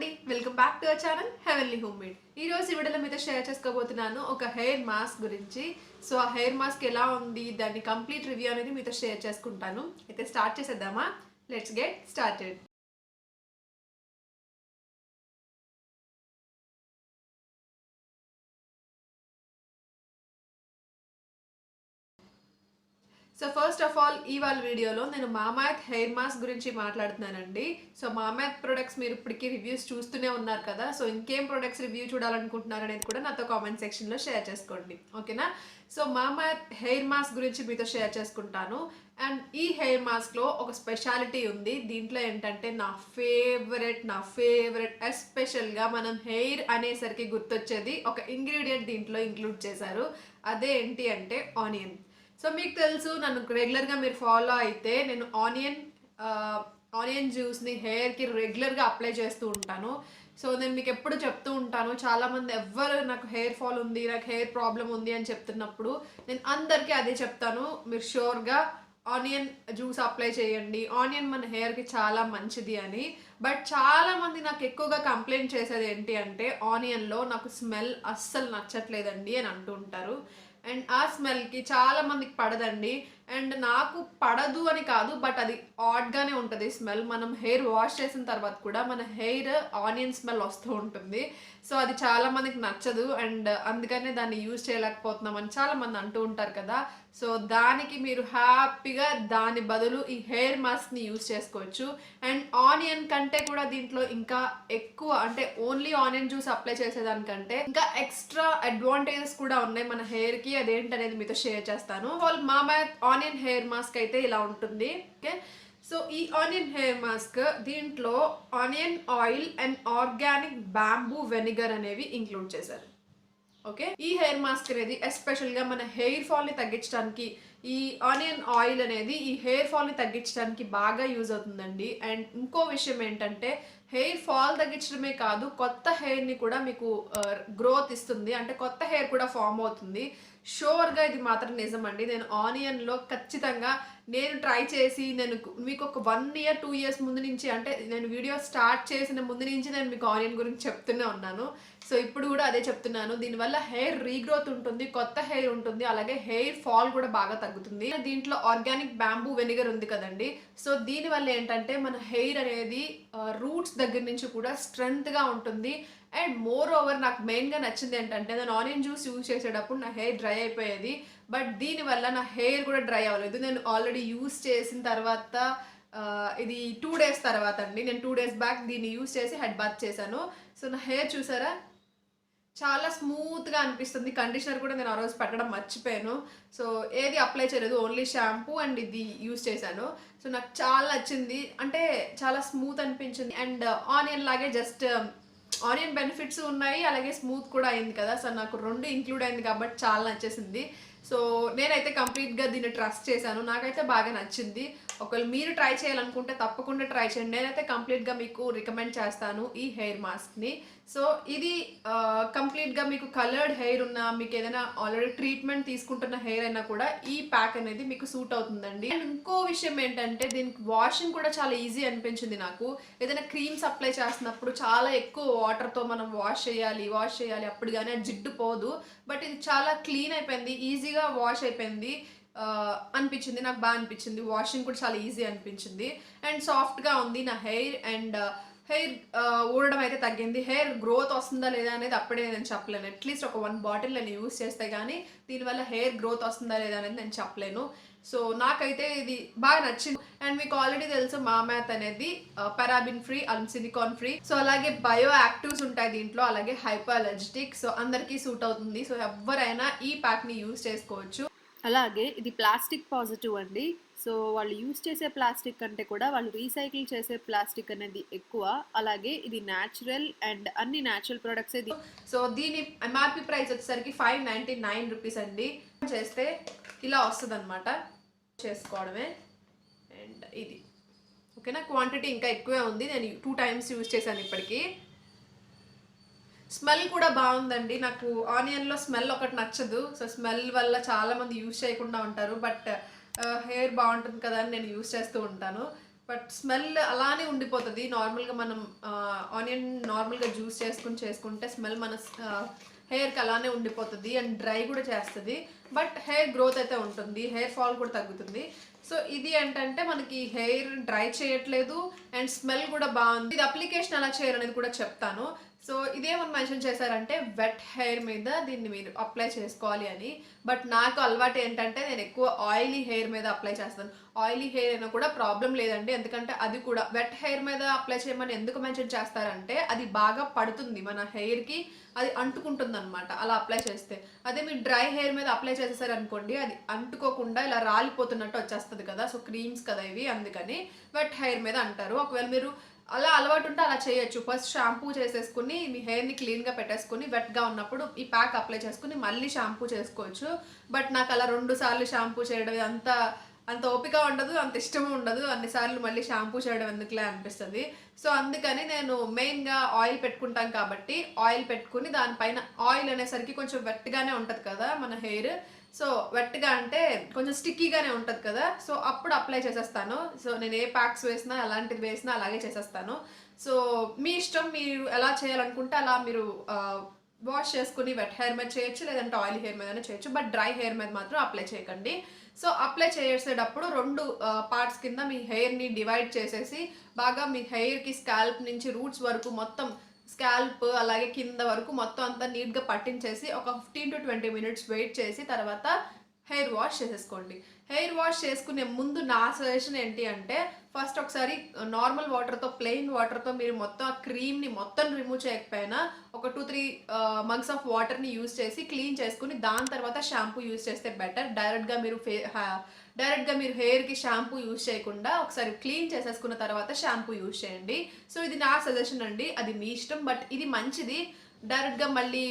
అండి, welcome back to our channel heavenly home made. ఈ రోజు ఈ వీడియోలో మీతో షేర్ చేసుకోబోతున్నాను ఒక హెయిర్ మాస్క్ గురించి. సో ఆ హెయిర్ మాస్క్ ఎలా ఉంది, దాని కంప్లీట్ రివ్యూ అనేది మీతో షేర్ చేసుకుంటాను. అయితే స్టార్ట్ చేసేద్దామా? Let's get started. So first of all ఇవాళ వీడియోలో నేను మామాఎర్త్ హెయిర్ మాస్క్ గురించి మాట్లాడుతున్నానండి. సో మామాఎర్త్ ప్రొడక్ట్స్ మీరు ఇప్పటికీ రివ్యూస్ చూస్తూనే ఉన్నారు కదా. సో ఇంకేం ప్రొడక్ట్స్ రివ్యూ చూడాలనుకుంటున్నారు అనేది కూడా నాతో కామెంట్ సెక్షన్లో షేర్ చేసుకోండి, ఓకేనా? సో మామాఎర్త్ హెయిర్ మాస్క్ గురించి మీతో షేర్ చేసుకుంటాను. అండ్ ఈ హెయిర్ మాస్క్లో ఒక స్పెషాలిటీ ఉంది. దీంట్లో ఏంటంటే నా ఫేవరెట్ ఎస్పెషల్గా మనం హెయిర్ అనేసరికి గుర్తొచ్చేది ఒక ఇంగ్రీడియంట్ దీంట్లో ఇంక్లూడ్ చేశారు. అదే ఏంటి అంటే ఆనియన్. సో మీకు తెలుసు, నన్ను రెగ్యులర్గా మీరు ఫాలో అయితే నేను ఆనియన్ జ్యూస్ని హెయిర్కి రెగ్యులర్గా అప్లై చేస్తూ ఉంటాను. సో నేను మీకు ఎప్పుడు చెప్తూ ఉంటాను, చాలామంది ఎవ్వరు నాకు హెయిర్ ఫాల్ ఉంది, నాకు హెయిర్ ప్రాబ్లం ఉంది అని చెప్తున్నప్పుడు నేను అందరికీ అదే చెప్తాను, మీరు షూర్గా ఆనియన్ జ్యూస్ అప్లై చేయండి, ఆనియన్ మన హెయిర్కి చాలా మంచిది అని. బట్ చాలామంది నాకు ఎక్కువగా కంప్లైంట్ చేసేది ఏంటి అంటే ఆనియన్లో నాకు స్మెల్ అస్సలు నచ్చట్లేదండి అని అంటూ ఉంటారు. అండ్ ఆ స్మెల్కి చాలా మందికి పడదండి. అండ్ నాకు పడదు అని కాదు, బట్ అది ఆడ్గానే ఉంటుంది స్మెల్. మనం హెయిర్ వాష్ చేసిన తర్వాత కూడా మన హెయిర్ ఆనియన్ స్మెల్ వస్తూ ఉంటుంది. సో అది చాలా మందికి నచ్చదు. అండ్ అందుకనే దాన్ని యూజ్ చేయలేకపోతున్నామని చాలా మంది అంటూ ఉంటారు కదా. సో దానికి మీరు హ్యాపీగా దాని బదులు ఈ హెయిర్ మాస్క్ని యూజ్ చేసుకోవచ్చు. అండ్ ఆనియన్ కంటే కూడా దీంట్లో ఇంకా ఎక్కువ, అంటే ఓన్లీ ఆనియన్ జ్యూస్ అప్లై చేసేదానికంటే ఇంకా ఎక్స్ట్రా అడ్వాంటేజెస్ కూడా ఉన్నాయి మన హెయిర్కి. అదేంటనేది మీతో షేర్ చేస్తాను. మామాఎర్త్ ఆనియన్ హెయిర్ మాస్క్ అయితే ఇలా ఉంటుంది, ఓకే? సో ఈ ఆనియన్ హెయిర్ మాస్క్ దీంట్లో onion oil and organic bamboo vinegar అనేవి ఇంక్లూడ్ చేశారు, ఓకే? ఈ హెయిర్ మాస్క్ అనేది ఎస్పెషల్గా మన హెయిర్ ఫాల్ని తగ్గించడానికి, ఈ ఆనియన్ ఆయిల్ అనేది ఈ హెయిర్ ఫాల్ని తగ్గించడానికి బాగా యూజ్ అవుతుందండి. అండ్ ఇంకో విషయం ఏంటంటే హెయిర్ ఫాల్ తగ్గించడమే కాదు, కొత్త హెయిర్ని కూడా మీకు గ్రోత్ ఇస్తుంది, అంటే కొత్త హెయిర్ కూడా ఫామ్ అవుతుంది. షూర్గా ఇది మాత్రం నిజమండి. నేను ఆనియన్లో ఖచ్చితంగా నేను ట్రై చేసి నేను మీకు ఒక 1 year 2 years ముందు నుంచి, అంటే నేను వీడియో స్టార్ట్ చేసిన ముందు నుంచి నేను మీకు ఆనియన్ గురించి చెప్తూనే ఉన్నాను. సో ఇప్పుడు కూడా అదే చెప్తున్నాను. దీనివల్ల హెయిర్ రీగ్రోత్ ఉంటుంది, కొత్త హెయిర్ ఉంటుంది, అలాగే హెయిర్ ఫాల్ కూడా బాగా తగ్గుతుంది. దీంట్లో ఆర్గానిక్ బ్యాంబూ వెనిగర్ ఉంది కదండి. సో దీనివల్ల ఏంటంటే మన హెయిర్ అనేది రూట్స్ దగ్గర నుంచి కూడా స్ట్రెంగ్త్గా ఉంటుంది. అండ్ మోర్ ఓవర్ నాకు మెయిన్గా నచ్చింది ఏంటంటే, నేను ఆనియన్ జ్యూస్ యూజ్ చేసేటప్పుడు నా హెయిర్ డ్రై అయిపోయేది, బట్ దీనివల్ల నా హెయిర్ కూడా డ్రై అవ్వలేదు. నేను ఆల్రెడీ యూజ్ చేసిన తర్వాత ఇది 2 days తర్వాత అండి, నేను 2 days బ్యాక్ దీన్ని యూజ్ చేసి హెడ్ బాత్ చేశాను. సో నా హెయిర్ చూసారా, చాలా స్మూత్గా అనిపిస్తుంది. కండిషనర్ కూడా నేను ఆ రోజు పెట్టడం మర్చిపోయాను. సో ఏది అప్లై చేయలేదు, ఓన్లీ షాంపూ అండ్ ఇది యూజ్ చేశాను. సో నాకు చాలా నచ్చింది, అంటే చాలా స్మూత్ అనిపించింది. అండ్ ఆనియన్ లాగే జస్ట్ ఆనియన్ బెనిఫిట్స్ ఉన్నాయి, అలాగే స్మూత్ కూడా అయింది కదా. సో నాకు 2 ఇంక్లూడ్ అయింది కాబట్టి చాలా నచ్చేసింది. సో నేనైతే కంప్లీట్గా దీన్ని ట్రస్ట్ చేశాను, నాకైతే బాగా నచ్చింది. ఒకవేళ మీరు ట్రై చేయాలనుకుంటే తప్పకుండా ట్రై చేయండి. నేనైతే కంప్లీట్గా మీకు రికమెండ్ చేస్తాను ఈ హెయిర్ మాస్క్ని. సో ఇది కంప్లీట్గా మీకు కలర్డ్ హెయిర్ ఉన్న, మీకు ఏదైనా ఆల్రెడీ ట్రీట్మెంట్ తీసుకుంటున్న హెయిర్ అయినా కూడా ఈ ప్యాక్ అనేది మీకు సూట్ అవుతుందండి. అండ్ ఇంకో విషయం ఏంటంటే దీనికి వాషింగ్ కూడా చాలా ఈజీ అనిపించింది నాకు. ఏదైనా క్రీమ్స్ అప్లై చేస్తున్నప్పుడు చాలా ఎక్కువ వాటర్తో మనం వాష్ చేయాలి, అప్పుడు కానీ అది జిడ్డు పోదు. బట్ ఇది చాలా క్లీన్ అయిపోయింది, ఈజీగా వాష్ అయిపోయింది అనిపించింది. నాకు బాగా అనిపించింది, వాషింగ్ కూడా చాలా ఈజీ అనిపించింది. అండ్ సాఫ్ట్గా ఉంది నా హెయిర్. అండ్ హెయిర్ ఊడడం అయితే తగ్గింది. హెయిర్ గ్రోత్ వస్తుందా లేదా అనేది అప్పుడే నేను చెప్పలేను. అట్లీస్ట్ ఒక 1 bottle నేను యూస్ చేస్తే కానీ దీనివల్ల హెయిర్ గ్రోత్ వస్తుందా లేదా అనేది నేను చెప్పలేను. సో నాకైతే ఇది బాగా నచ్చింది. అండ్ మీకు ఆల్రెడీ తెలుసు మామాఎర్త్ అనేది paraben free and silicon free. So అలాగే బయో యాక్టివ్స్ ఉంటాయి దీంట్లో, అలాగే హైపోఅలర్జెటిక్. సో అందరికీ సూట్ అవుతుంది. సో ఎవరైనా ఈ ప్యాక్ని యూస్ చేసుకోవచ్చు. అలాగే ఇది ప్లాస్టిక్ పాజిటివ్ అండి. సో వాళ్ళు యూస్ చేసే ప్లాస్టిక్ కంటే కూడా వాళ్ళు రీసైకిల్ చేసే ప్లాస్టిక్ అనేది ఎక్కువ. అలాగే ఇది న్యాచురల్ అండ్ అన్ని న్యాచురల్ ప్రొడక్ట్స్. సో దీని ఎంఆర్పి ప్రైస్ వచ్చేసరికి 599 రూపీస్ అండి. చేస్తే ఇలా వస్తుంది అనమాట, చేసుకోవడమే. అండ్ ఇది ఓకేనా, క్వాంటిటీ ఇంకా ఎక్కువే ఉంది. నేను 2 times యూజ్ చేశాను ఇప్పటికీ. స్మెల్ కూడా బాగుందండి. నాకు ఆనియన్లో స్మెల్ ఒకటి నచ్చదు. సో స్మెల్ వల్ల చాలామంది యూజ్ చేయకుండా ఉంటారు, బట్ హెయిర్ బాగుంటుంది కదా అని నేను యూజ్ చేస్తూ ఉంటాను. బట్ స్మెల్ అలానే ఉండిపోతుంది. నార్మల్గా మనం ఆనియన్ నార్మల్గా జ్యూస్ చేసుకుంటే స్మెల్ మన హెయిర్కి అలానే ఉండిపోతుంది అండ్ డ్రై కూడా చేస్తుంది. బట్ హెయిర్ గ్రోత్ అయితే ఉంటుంది, హెయిర్ ఫాల్ కూడా తగ్గుతుంది. సో ఇది ఏంటంటే మనకి హెయిర్ డ్రై చేయట్లేదు అండ్ స్మెల్ కూడా బాగుంది. ఇది అప్లికేషన్ ఎలా చేయాలనేది కూడా చెప్తాను. సో ఇదేమని మెన్షన్ చేశారంటే వెట్ హెయిర్ మీద దీన్ని మీరు అప్లై చేసుకోవాలి అని. బట్ నాకు అలవాటు ఏంటంటే నేను ఎక్కువ ఆయిలీ హెయిర్ మీద అప్లై చేస్తాను. ఆయిలీ హెయిర్ అయినా కూడా ప్రాబ్లం లేదండి, ఎందుకంటే అది కూడా వెట్ హెయిర్ మీద అప్లై చేయమని ఎందుకు మెన్షన్ చేస్తారంటే అది బాగా పడుతుంది మన హెయిర్కి, అది అంటుకుంటుంది అనమాట అలా అప్లై చేస్తే. అదే మీరు డ్రై హెయిర్ మీద అప్లై చేసేసారు అనుకోండి, అది అంటుకోకుండా ఇలా రాలిపోతున్నట్టు వచ్చేస్తుంది కదా. సో క్రీమ్స్ కదా ఇవి, అందుకని వెట్ హెయిర్ మీద అంటారు. ఒకవేళ మీరు అలా అలవాటు ఉంటే అలా చేయొచ్చు. ఫస్ట్ షాంపూ చేసేసుకుని మీ హెయిర్ని క్లీన్గా పెట్టేసుకుని వెట్గా ఉన్నప్పుడు ఈ ప్యాక్ అప్లై చేసుకుని మళ్ళీ షాంపూ చేసుకోవచ్చు. బట్ నాకు అలా 2 సార్లు షాంపూ చేయడం అంత ఓపిక ఉండదు, అంత ఇష్టం ఉండదు. అన్నిసార్లు మళ్ళీ షాంపూ చేయడం ఎందుకులే అనిపిస్తుంది. సో అందుకని నేను మెయిన్గా ఆయిల్ పెట్టుకుంటాం కాబట్టి ఆయిల్ పెట్టుకుని దానిపైన ఆయిల్ అనేసరికి కొంచెం వెట్గానే ఉంటుంది కదా మన హెయిర్. సో వెట్గా అంటే కొంచెం స్టిక్కీగానే ఉంటుంది కదా, సో అప్పుడు అప్లై చేసేస్తాను. సో నేను ఏ ప్యాక్స్ వేసినా ఎలాంటిది వేసినా అలాగే చేసేస్తాను. సో మీ ఇష్టం, మీరు ఎలా చేయాలనుకుంటే అలా మీరు వాష్ చేసుకుని వెట్ హెయిర్ మీద చేయొచ్చు, లేదంటే ఆయిల్ హెయిర్ మీదనే చేయొచ్చు. బట్ డ్రై హెయిర్ మీద మాత్రం అప్లై చేయకండి. సో అప్లై చేసేటప్పుడు 2 పార్ట్స్ కింద మీ హెయిర్ని డివైడ్ చేసేసి బాగా మీ హెయిర్కి స్కాల్ప్ నుంచి రూట్స్ వరకు మొత్తం స్కాల్ప్ అలాగే కింద వరకు మొత్తం అంతా నీట్గా పట్టించేసి ఒక 15 to 20 minutes వెయిట్ చేసి తర్వాత హెయిర్ వాష్ చేసేసుకోండి. హెయిర్ వాష్ చేసుకునే ముందు నా సజెషన్ ఏంటి అంటే ఫస్ట్ ఒకసారి నార్మల్ వాటర్తో, ప్లెయిన్ వాటర్తో మీరు మొత్తం ఆ క్రీమ్ని మొత్తం రిమూవ్ చేయకపోయినా ఒక 2-3 మగ్స్ ఆఫ్ వాటర్ని యూజ్ చేసి క్లీన్ చేసుకుని దాని తర్వాత షాంపూ యూజ్ చేస్తే బెటర్. డైరెక్ట్గా మీరు హెయిర్కి షాంపూ యూజ్ చేయకుండా ఒకసారి క్లీన్ చేసేసుకున్న తర్వాత షాంపూ యూజ్ చేయండి. సో ఇది నా సజెషన్ అండి, అది మీ ఇష్టం. బట్ ఇది మంచిది. డైరెక్ట్గా మళ్ళీ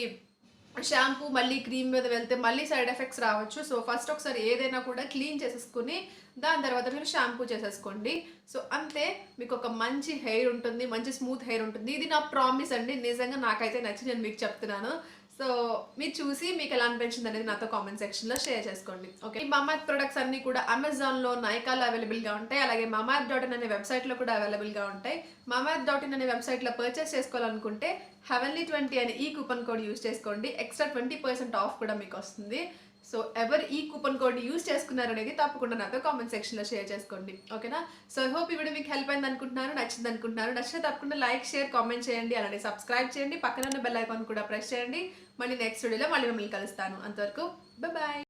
షాంపూ మళ్ళీ క్రీమ్ మీద వెళ్తే మళ్ళీ సైడ్ ఎఫెక్ట్స్ రావచ్చు. సో ఫస్ట్ ఒకసారి ఏదైనా కూడా క్లీన్ చేసేసుకుని దాని తర్వాత మీరు షాంపూ చేసేసుకోండి. సో అంతే, మీకు ఒక మంచి హెయిర్ ఉంటుంది, మంచి స్మూత్ హెయిర్ ఉంటుంది. ఇది నా ప్రామిస్ అండి, నిజంగా నాకైతే నచ్చి నేను మీకు చెప్తున్నాను. సో మీరు చూసి మీకు ఎలా అనిపించింది అనేది నాతో కామెంట్ సెక్షన్లో షేర్ చేసుకోండి. ఓకే, ఈ మమాఎర్త్ ప్రొడక్ట్స్ అన్ని కూడా అమెజాన్లో, నైకాలో అవైలబుల్గా ఉంటాయి. అలాగే mamaearth.in అనే వెబ్సైట్లో కూడా అవైలబుల్గా ఉంటాయి. mamaearth.in అనే వెబ్సైట్లో పర్చేస్ చేసుకోవాలనుకుంటే heavenly20 అనే ఈ కూపన్ కోడ్ యూజ్ చేసుకోండి. ఎక్స్ట్రా 20% ఆఫ్ కూడా మీకు వస్తుంది. సో ఎవరు ఈ కూపన్ కోడ్ని యూజ్ చేసుకున్నారు అనేది తప్పకుండా నాతో కామెంట్ సెక్షన్లో షేర్ చేసుకోండి. ఓకేనా? సో ఐ హోప్ ఈ వీడియో మీకు హెల్ప్ అయింది అనుకుంటున్నాను, నచ్చింది అనుకుంటున్నాను. నచ్చితే తప్పకుండా లైక్, షేర్, కామెంట్ చేయండి. అలాగే సబ్స్క్రైబ్ చేయండి, పక్కన ఉన్న బెల్ ఐకాన్ కూడా ప్రెస్ చేయండి. మళ్ళీ నెక్స్ట్ వీడియోలో మళ్ళీ మిమ్మల్ని కలుస్తాను. అంతవరకు బాయ్.